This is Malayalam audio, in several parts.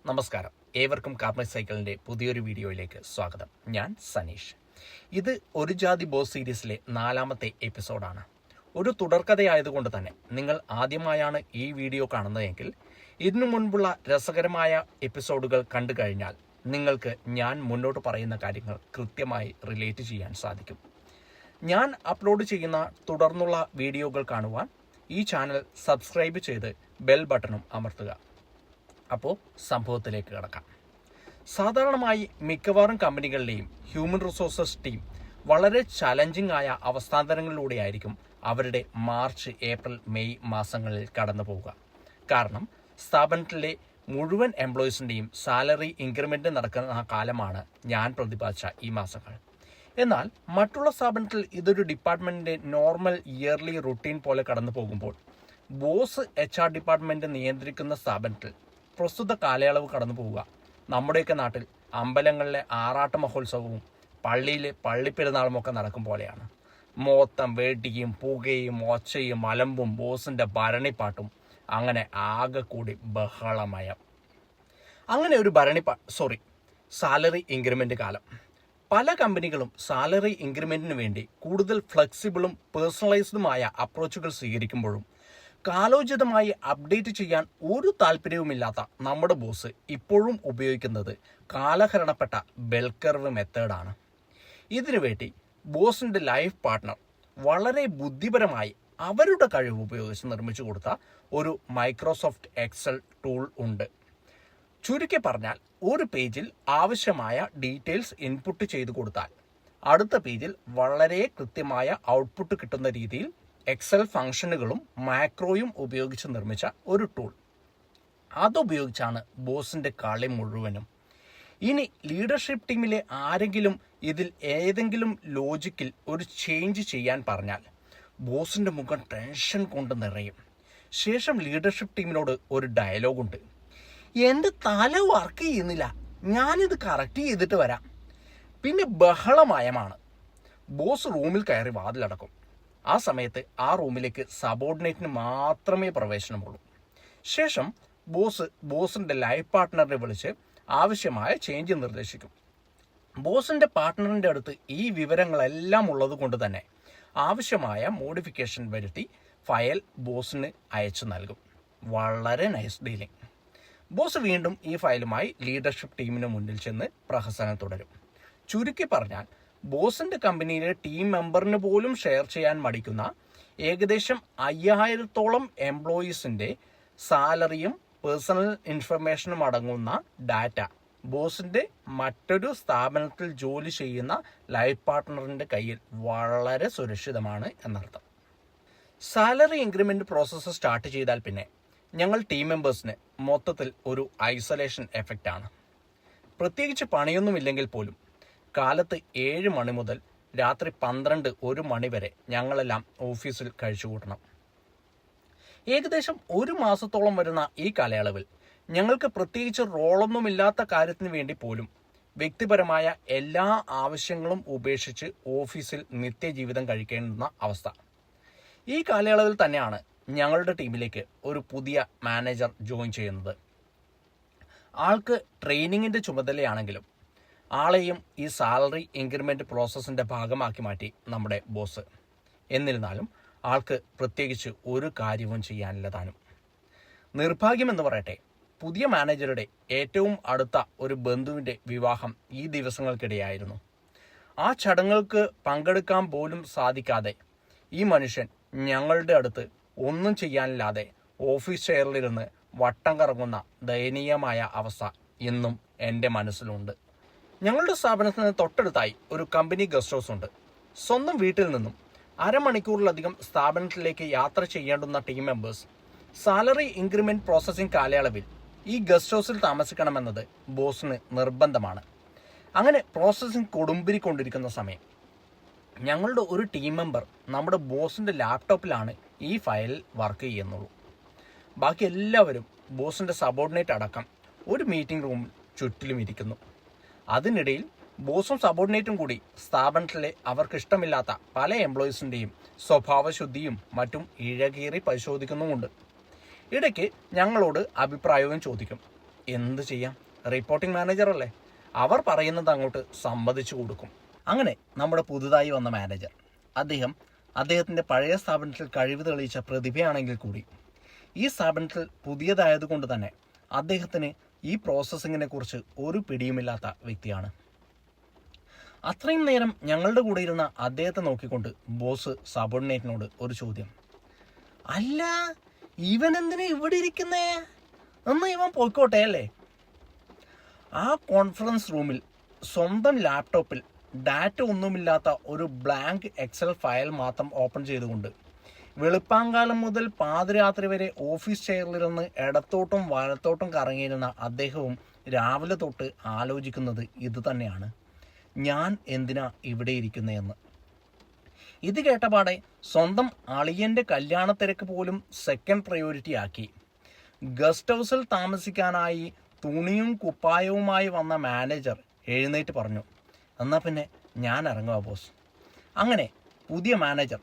നമസ്കാരം, ഏവർക്കും കാർമൽ സൈക്കിളിൻ്റെ പുതിയൊരു വീഡിയോയിലേക്ക് സ്വാഗതം. ഞാൻ സനീഷ്. ഇത് ഒരു ജാതി ബോസ് സീരീസിലെ 4ാമത്തെ എപ്പിസോഡാണ്. ഒരു തുടർക്കഥയായതുകൊണ്ട് തന്നെ നിങ്ങൾ ആദ്യമായാണ് ഈ വീഡിയോ കാണുന്നതെങ്കിൽ ഇതിനു മുൻപുള്ള രസകരമായ എപ്പിസോഡുകൾ കണ്ടു കഴിഞ്ഞാൽ നിങ്ങൾക്ക് ഞാൻ മുന്നോട്ട് പറയുന്ന കാര്യങ്ങൾ കൃത്യമായി റിലേറ്റ് ചെയ്യാൻ സാധിക്കും. ഞാൻ അപ്ലോഡ് ചെയ്യുന്ന തുടർന്നുള്ള വീഡിയോകൾ കാണുവാൻ ഈ ചാനൽ സബ്സ്ക്രൈബ് ചെയ്ത് ബെൽ ബട്ടണും അമർത്തുക. അപ്പോൾ സംഭവത്തിലേക്ക് കടക്കാം. സാധാരണമായി മിക്കവാറും കമ്പനികളുടെയും ഹ്യൂമൻ റിസോഴ്സസ് ടീം വളരെ ചലഞ്ചിങ് ആയ അവസ്ഥാന്തരങ്ങളിലൂടെയായിരിക്കും അവരുടെ മാർച്ച്, ഏപ്രിൽ, മെയ് മാസങ്ങളിൽ കടന്നു പോവുക. കാരണം സ്ഥാപനത്തിലെ മുഴുവൻ എംപ്ലോയീസിൻ്റെയും സാലറി ഇൻക്രിമെൻ്റ് നടക്കുന്ന കാലമാണ് ഞാൻ പ്രതിപാദിച്ച ഈ മാസങ്ങൾ. എന്നാൽ മറ്റുള്ള സ്ഥാപനത്തിൽ ഇതൊരു ഡിപ്പാർട്ട്മെൻറ്റിൻ്റെ നോർമൽ ഇയർലി റുട്ടീൻ പോലെ കടന്നു പോകുമ്പോൾ ബോസ് HR ഡിപ്പാർട്ട്മെൻറ്റ് നിയന്ത്രിക്കുന്ന സ്ഥാപനത്തിൽ പ്രസ്തുത കാലയളവ് കടന്നു പോവുക നമ്മുടെയൊക്കെ നാട്ടിൽ അമ്പലങ്ങളിലെ ആറാട്ട് മഹോത്സവവും പള്ളിയിലെ പള്ളിപ്പെരുന്നാളും ഒക്കെ നടക്കും പോലെയാണ്. മൊത്തം വെടിയും പുകയും ഒച്ചയും അലമ്പും ബോസിൻ്റെ ഭരണിപ്പാട്ടും അങ്ങനെ ആകെ കൂടി ബഹളമയം. അങ്ങനെ ഒരു സാലറി ഇൻക്രിമെൻ്റ് കാലം. പല കമ്പനികളും സാലറി ഇൻക്രിമെൻറ്റിന് വേണ്ടി കൂടുതൽ ഫ്ലെക്സിബിളും പേഴ്സണലൈസ്ഡുമായ അപ്രോച്ചുകൾ സ്വീകരിക്കുമ്പോഴും കാലോചിതമായി അപ്ഡേറ്റ് ചെയ്യാൻ ഒരു താല്പര്യവുമില്ലാത്ത നമ്മുടെ ബോസ് ഇപ്പോഴും ഉപയോഗിക്കുന്നത് കാലഹരണപ്പെട്ട ബെൽ കർവ് മെത്തേഡാണ്. ഇതിനുവേണ്ടി ബോസിൻ്റെ ലൈഫ് പാർട്ട്ണർ വളരെ ബുദ്ധിപരമായി അവരുടെ കഴിവ് ഉപയോഗിച്ച് നിർമ്മിച്ചു കൊടുത്ത ഒരു മൈക്രോസോഫ്റ്റ് എക്സൽ ടൂൾ ഉണ്ട്. ചുരുക്കി പറഞ്ഞാൽ ഒരു പേജിൽ ആവശ്യമായ ഡീറ്റെയിൽസ് ഇൻപുട്ട് ചെയ്തു കൊടുത്താൽ അടുത്ത പേജിൽ വളരെ കൃത്യമായ ഔട്ട്പുട്ട് കിട്ടുന്ന രീതിയിൽ എക്സൽ ഫംഗ്ഷനുകളും മാക്രോയും ഉപയോഗിച്ച് നിർമ്മിച്ച ഒരു ടൂൾ. അതുപയോഗിച്ചാണ് ബോസിൻ്റെ കളി മുഴുവനും. ഇനി ലീഡർഷിപ്പ് ടീമിലെ ആരെങ്കിലും ഇതിൽ ഏതെങ്കിലും ലോജിക്കിൽ ഒരു ചേഞ്ച് ചെയ്യാൻ പറഞ്ഞാൽ ബോസിൻ്റെ മുഖം ടെൻഷൻ കൊണ്ട് നിറയും. ശേഷം ലീഡർഷിപ്പ് ടീമിനോട് ഒരു ഡയലോഗുണ്ട്: എൻ്റെ തല വർക്ക് ചെയ്യുന്നില്ല, ഞാനിത് കറക്റ്റ് ചെയ്തിട്ട് വരാം. പിന്നെ ബഹളമയമാണ്. ബോസ് റൂമിൽ കയറി വാതിലടക്കും. ആ സമയത്ത് ആ റൂമിലേക്ക് സബോർഡിനേറ്റിന് മാത്രമേ പ്രവേശനമുള്ളൂ. ശേഷം ബോസിൻ്റെ ലൈഫ് പാർട്ട്ണറിനെ വിളിച്ച് ആവശ്യമായ ചേഞ്ച് നിർദ്ദേശിക്കും. ബോസിൻ്റെ പാർട്ട്ണറിൻ്റെ അടുത്ത് ഈ വിവരങ്ങളെല്ലാം ഉള്ളത് കൊണ്ട് തന്നെ ആവശ്യമായ മോഡിഫിക്കേഷൻ വരുത്തി ഫയൽ ബോസിന് അയച്ചു നൽകും. വളരെ നൈസ് ഡീലിംഗ്. ബോസ് വീണ്ടും ഈ ഫയലുമായി ലീഡർഷിപ്പ് ടീമിന് മുന്നിൽ ചെന്ന് പ്രഹസനം തുടരും. ചുരുക്കി പറഞ്ഞാൽ ബോസിൻ്റെ കമ്പനിയിലെ ടീം മെമ്പറിന് പോലും ഷെയർ ചെയ്യാൻ മടിക്കുന്ന ഏകദേശം 5000-ഓളം എംപ്ലോയീസിൻ്റെ സാലറിയും പേഴ്സണൽ ഇൻഫർമേഷനും അടങ്ങുന്ന ഡാറ്റ ബോസിൻ്റെ മറ്റൊരു സ്ഥാപനത്തിൽ ജോലി ചെയ്യുന്ന ലൈഫ് പാർട്ട്ണറിൻ്റെ കയ്യിൽ വളരെ സുരക്ഷിതമാണ് എന്നർത്ഥം. സാലറി ഇൻക്രിമെൻ്റ് പ്രോസസ്സ് സ്റ്റാർട്ട് ചെയ്താൽ പിന്നെ ഞങ്ങൾ ടീം മെമ്പേഴ്സിന് മൊത്തത്തിൽ ഒരു ഐസൊലേഷൻ എഫക്റ്റാണ്. പ്രത്യേകിച്ച് പണിയൊന്നുമില്ലെങ്കിൽ പോലും കാലത്ത് 7 മണി മുതൽ രാത്രി 12-1 മണി വരെ ഞങ്ങളെല്ലാം ഓഫീസിൽ കഴിച്ചുകൂട്ടണം. ഏകദേശം 1 മാസത്തോളം വരുന്ന ഈ കാലയളവിൽ ഞങ്ങൾക്ക് പ്രത്യേകിച്ച് റോളൊന്നുമില്ലാത്ത കാര്യത്തിന് വേണ്ടി പോലും വ്യക്തിപരമായ എല്ലാ ആവശ്യങ്ങളും ഉപേക്ഷിച്ച് ഓഫീസിൽ നിത്യജീവിതം കഴിക്കേണ്ടുന്ന അവസ്ഥ. ഈ കാലയളവിൽ തന്നെയാണ് ഞങ്ങളുടെ ടീമിലേക്ക് ഒരു പുതിയ മാനേജർ ജോയിൻ ചെയ്യുന്നത്. ആൾക്ക് ട്രെയിനിങ്ങിൻ്റെ ചുമതലയാണെങ്കിലും ആളെയും ഈ സാലറി ഇൻക്രിമെൻ്റ് പ്രോസസ്സിൻ്റെ ഭാഗമാക്കി മാറ്റി നമ്മുടെ ബോസ്. എന്നിരുന്നാലും ആൾക്ക് പ്രത്യേകിച്ച് ഒരു കാര്യവും ചെയ്യാനില്ല താനും. നിർഭാഗ്യമെന്ന് പറയട്ടെ, പുതിയ മാനേജറുടെ ഏറ്റവും അടുത്ത ഒരു ബന്ധുവിൻ്റെ വിവാഹം ഈ ദിവസങ്ങൾക്കിടെയായിരുന്നു. ആ ചടങ്ങുകൾക്ക് പങ്കെടുക്കാൻ പോലും സാധിക്കാതെ ഈ മനുഷ്യൻ ഞങ്ങളുടെ അടുത്ത് ഒന്നും ചെയ്യാനില്ലാതെ ഓഫീസ് ചെയറിലിരുന്ന് വട്ടം കറങ്ങുന്ന ദയനീയമായ അവസ്ഥ ഇന്നും എൻ്റെ മനസ്സിലുണ്ട്. ഞങ്ങളുടെ സ്ഥാപനത്തിന് തൊട്ടടുത്തായി ഒരു കമ്പനി ഗസ്റ്റ് ഹൗസ് ഉണ്ട്. സ്വന്തം വീട്ടിൽ നിന്നും അരമണിക്കൂറിലധികം സ്ഥാപനത്തിലേക്ക് യാത്ര ചെയ്യേണ്ടുന്ന team members salary increment processing കാലയളവിൽ ഈ ഗസ്റ്റ് ഹൗസിൽ താമസിക്കണമെന്നത് ബോസിന് നിർബന്ധമാണ്. അങ്ങനെ പ്രോസസ്സിംഗ് കൊടുമ്പിരിക്കൊണ്ടിരിക്കുന്ന സമയം ഞങ്ങളുടെ ഒരു ടീം മെമ്പർ നമ്മുടെ ബോസിൻ്റെ ലാപ്ടോപ്പിലാണ് ഈ ഫയൽ വർക്ക് ചെയ്യുന്നുള്ളൂ. ബാക്കി എല്ലാവരും ബോസിൻ്റെ സബോർഡിനേറ്റ് അടക്കം ഒരു മീറ്റിംഗ് റൂമിൽ ചുറ്റിലും ഇരിക്കുന്നു. അതിനിടയിൽ ബോസും സബോർഡിനേറ്റും കൂടി സ്ഥാപനത്തിലെ അവർക്കിഷ്ടമില്ലാത്ത പല എംപ്ലോയീസിൻ്റെയും സ്വഭാവശുദ്ധിയും മറ്റും ഇഴകീറി പരിശോധിക്കുന്നുമുണ്ട്. ഇടയ്ക്ക് ഞങ്ങളോട് അഭിപ്രായവും ചോദിക്കും. എന്ത് ചെയ്യാം, റിപ്പോർട്ടിംഗ് മാനേജർ അല്ലേ, അവർ പറയുന്നത് അങ്ങോട്ട് സമ്മതിച്ചു കൊടുക്കും. അങ്ങനെ നമ്മുടെ പുതുതായി വന്ന മാനേജർ, അദ്ദേഹത്തിൻ്റെ പഴയ സ്ഥാപനത്തിൽ കഴിവ് തെളിയിച്ച പ്രതിഭയാണെങ്കിൽ കൂടി ഈ സ്ഥാപനത്തിൽ പുതിയതായതുകൊണ്ട് തന്നെ അദ്ദേഹത്തിന് ഈ പ്രോസസ്സിങ്ങിനെ കുറിച്ച് ഒരു പിടിയുമില്ലാത്ത വ്യക്തിയാണ്. അത്രയും നേരം ഞങ്ങളുടെ കൂടെ ഇരുന്ന അദ്ദേഹത്തെ നോക്കിക്കൊണ്ട് ബോസ് സബോർഡിനേറ്റിനോട് ഒരു ചോദ്യം, അല്ല ഇവൻ എന്തിനാ ഇവിടെ ഇരിക്കുന്നേ, എന്ന് ഇവൻ പോയിക്കോട്ടെ അല്ലേ. ആ കോൺഫറൻസ് റൂമിൽ സ്വന്തം ലാപ്ടോപ്പിൽ ഡാറ്റ ഒന്നുമില്ലാത്ത ഒരു ബ്ലാങ്ക് എക്സൽ ഫയൽ മാത്രം ഓപ്പൺ ചെയ്തുകൊണ്ട് വെളുപ്പാങ്കാലം മുതൽ പാതിരാത്രി വരെ ഓഫീസ് ചെയറിലിരുന്ന് ഇടത്തോട്ടും വലത്തോട്ടും കറങ്ങിയിരുന്ന അദ്ദേഹവും രാവിലെ തൊട്ട് ആലോചിക്കുന്നത് ഇത് തന്നെയാണ്, ഞാൻ എന്തിനാ ഇവിടെ ഇരിക്കുന്നതെന്ന്. ഇത് കേട്ടപാടെ സ്വന്തം അളിയൻ്റെ കല്യാണത്തിരക്ക് പോലും സെക്കൻഡ് പ്രയോറിറ്റി ആക്കി ഗസ്റ്റ് ഹൗസിൽ താമസിക്കാനായി തുണിയും കുപ്പായവുമായി വന്ന മാനേജർ എഴുന്നേറ്റ് പറഞ്ഞു, എന്നാൽ പിന്നെ ഞാൻ ഇറങ്ങുക ബോസ്. അങ്ങനെ പുതിയ മാനേജർ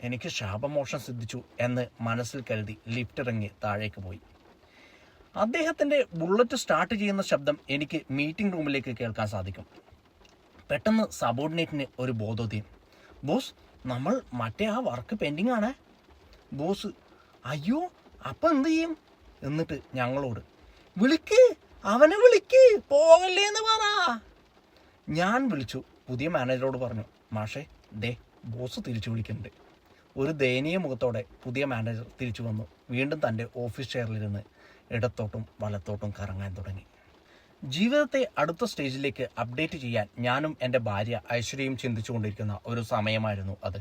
എനിക്ക് ശാപമോക്ഷം സിദ്ധിച്ചു എന്ന് മനസ്സിൽ കരുതി ലിഫ്റ്റ് ഇറങ്ങി താഴേക്ക് പോയി. അദ്ദേഹത്തിൻ്റെ ബുള്ളറ്റ് സ്റ്റാർട്ട് ചെയ്യുന്ന ശബ്ദം എനിക്ക് മീറ്റിംഗ് റൂമിലേക്ക് കേൾക്കാൻ സാധിക്കും. പെട്ടെന്ന് സബോർഡിനേറ്റിന് ഒരു ബോധോദയം, ബോസ് നമ്മൾ മറ്റേ ആ വർക്ക് പെൻഡിങ് ആണ്. ബോസ്, അയ്യോ അപ്പം എന്ത് ചെയ്യും? എന്നിട്ട് ഞങ്ങളോട്, അവനെ വിളിക്ക്, പോകല്ലേ എന്ന് പറ. ഞാൻ വിളിച്ചു പുതിയ മാനേജറോട് പറഞ്ഞു, മാഷേ ബോസ് തിരിച്ചു വിളിക്കുന്നുണ്ട്. ഒരു ദയനീയ മുഖത്തോടെ പുതിയ മാനേജർ തിരിച്ചു വന്നു. വീണ്ടും തൻ്റെ ഓഫീസ് ചെയറിലിരുന്ന് ഇടത്തോട്ടും വലത്തോട്ടും കറങ്ങാൻ തുടങ്ങി. ജീവിതത്തെ അടുത്ത സ്റ്റേജിലേക്ക് അപ്ഡേറ്റ് ചെയ്യാൻ ഞാനും എൻ്റെ ഭാര്യ ഐശ്വര്യയും ചിന്തിച്ചുകൊണ്ടിരിക്കുന്ന ഒരു സമയമായിരുന്നു അത്.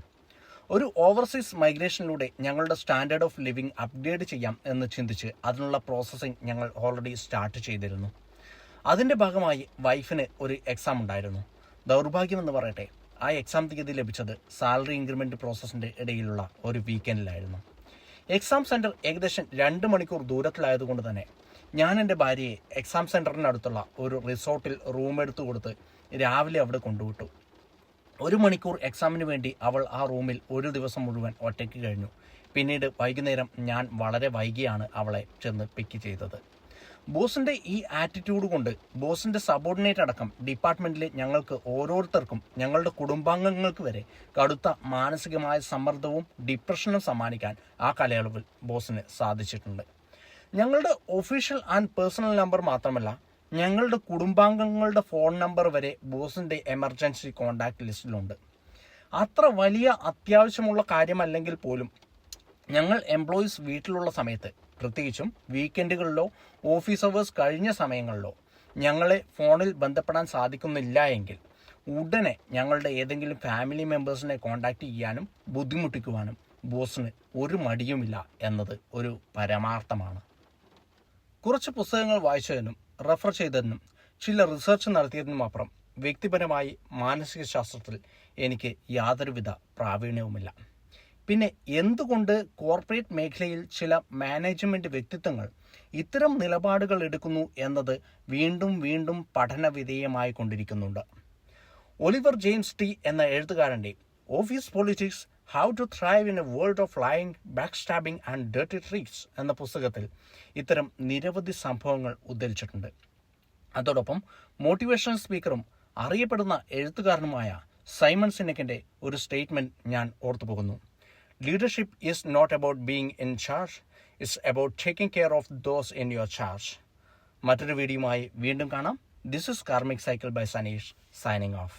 ഒരു ഓവർസീസ് മൈഗ്രേഷനിലൂടെ ഞങ്ങളുടെ സ്റ്റാൻഡേർഡ് ഓഫ് ലിവിങ് അപ്ഗ്രേഡ് ചെയ്യാം എന്ന് ചിന്തിച്ച് അതിനുള്ള പ്രോസസ്സിങ് ഞങ്ങൾ ഓൾറെഡി സ്റ്റാർട്ട് ചെയ്തിരുന്നു. അതിൻ്റെ ഭാഗമായി വൈഫിന് ഒരു എക്സാം ഉണ്ടായിരുന്നു. ദൗർഭാഗ്യമെന്ന് പറയട്ടെ, ആ എക്സാം തീയതി ലഭിച്ചത് സാലറി ഇൻക്രിമെൻറ്റ് പ്രോസസ്സിൻ്റെ ഇടയിലുള്ള ഒരു വീക്കെൻഡിലായിരുന്നു. എക്സാം സെൻറ്റർ ഏകദേശം 2 മണിക്കൂർ ദൂരത്തിലായതുകൊണ്ട് തന്നെ ഞാൻ എൻ്റെ ഭാര്യയെ എക്സാം സെൻറ്ററിനടുത്തുള്ള ഒരു റിസോർട്ടിൽ റൂം എടുത്തു കൊടുത്ത് രാവിലെ അവിടെ കൊണ്ടുവിട്ടു. 1 മണിക്കൂർ എക്സാമിന് വേണ്ടി അവൾ ആ റൂമിൽ ഒരു ദിവസം മുഴുവൻ ഒറ്റയ്ക്ക് കഴിഞ്ഞു. പിന്നീട് വൈകുന്നേരം ഞാൻ വളരെ വൈകിയാണ് അവളെ ചെന്ന് പിക്ക് ചെയ്തത്. ബോസിൻ്റെ ഈ ആറ്റിറ്റ്യൂഡ് കൊണ്ട് ബോസിൻ്റെ സബോർഡിനേറ്റ് അടക്കം ഡിപ്പാർട്ട്മെൻറ്റിലെ ഞങ്ങൾക്ക് ഓരോരുത്തർക്കും, ഞങ്ങളുടെ കുടുംബാംഗങ്ങൾക്ക് വരെ കടുത്ത മാനസികമായ സമ്മർദ്ദവും ഡിപ്രഷനും സമ്മാനിക്കാൻ ആ കാലയളവിൽ ബോസിന് സാധിച്ചിട്ടുണ്ട്. ഞങ്ങളുടെ ഒഫീഷ്യൽ ആൻഡ് പേഴ്സണൽ നമ്പർ മാത്രമല്ല, ഞങ്ങളുടെ കുടുംബാംഗങ്ങളുടെ ഫോൺ നമ്പർ വരെ ബോസിൻ്റെ എമർജൻസി കോൺടാക്ട് ലിസ്റ്റിലുണ്ട്. അത്ര വലിയ അത്യാവശ്യമുള്ള കാര്യമല്ലെങ്കിൽ പോലും ഞങ്ങൾ എംപ്ലോയീസ് വീട്ടിലുള്ള സമയത്ത്, പ്രത്യേകിച്ചും വീക്കെൻഡുകളിലോ ഓഫീസ് അവേഴ്സ് കഴിഞ്ഞ സമയങ്ങളിലോ ഞങ്ങളെ ഫോണിൽ ബന്ധപ്പെടാൻ സാധിക്കുന്നില്ല എങ്കിൽ ഉടനെ ഞങ്ങളുടെ ഏതെങ്കിലും ഫാമിലി മെമ്പേഴ്സിനെ കോൺടാക്റ്റ് ചെയ്യാനും ബുദ്ധിമുട്ടിക്കുവാനും ബോസിന് ഒരു മടിയുമില്ല എന്നത് ഒരു പരമാർത്ഥമാണ്. കുറച്ച് പുസ്തകങ്ങൾ വായിച്ചതിനും റെഫർ ചെയ്തതിനും ചില റിസർച്ച് നടത്തിയതിനും അപ്പുറം വ്യക്തിപരമായി മാനസിക ശാസ്ത്രത്തിൽ എനിക്ക് യാതൊരുവിധ പ്രാവീണ്യവുമില്ല. പിന്നെ എന്തുകൊണ്ട് കോർപ്പറേറ്റ് മേഖലയിൽ ചില മാനേജ്മെൻറ്റ് വ്യക്തിത്വങ്ങൾ ഇത്തരം നിലപാടുകൾ എടുക്കുന്നു എന്നത് വീണ്ടും വീണ്ടും പഠന വിധേയമായി കൊണ്ടിരിക്കുന്നുണ്ട്. ഒലിവർ ജെയിംസ് ടി എന്ന എഴുത്തുകാരൻ്റെ office politics, how to thrive in a world of lying, back stabbing and dirty tricks എന്ന പുസ്തകത്തിൽ ഇത്തരം നിരവധി സംഭവങ്ങൾ ഉദ്ധരിച്ചിട്ടുണ്ട്. അതോടൊപ്പം മോട്ടിവേഷണൽ സ്പീക്കറും അറിയപ്പെടുന്ന എഴുത്തുകാരനുമായ സൈമൺ സിനെക്കിൻ്റെ ഒരു സ്റ്റേറ്റ്മെൻറ്റ് ഞാൻ ഓർത്തുപോകുന്നു. Leadership is not about being in charge, it's about taking care of those in your charge. മറ്റൊരു വീഡിയോയുമായി വീണ്ടും കാണാം. This is Karmic Cycle by Sanish, signing off.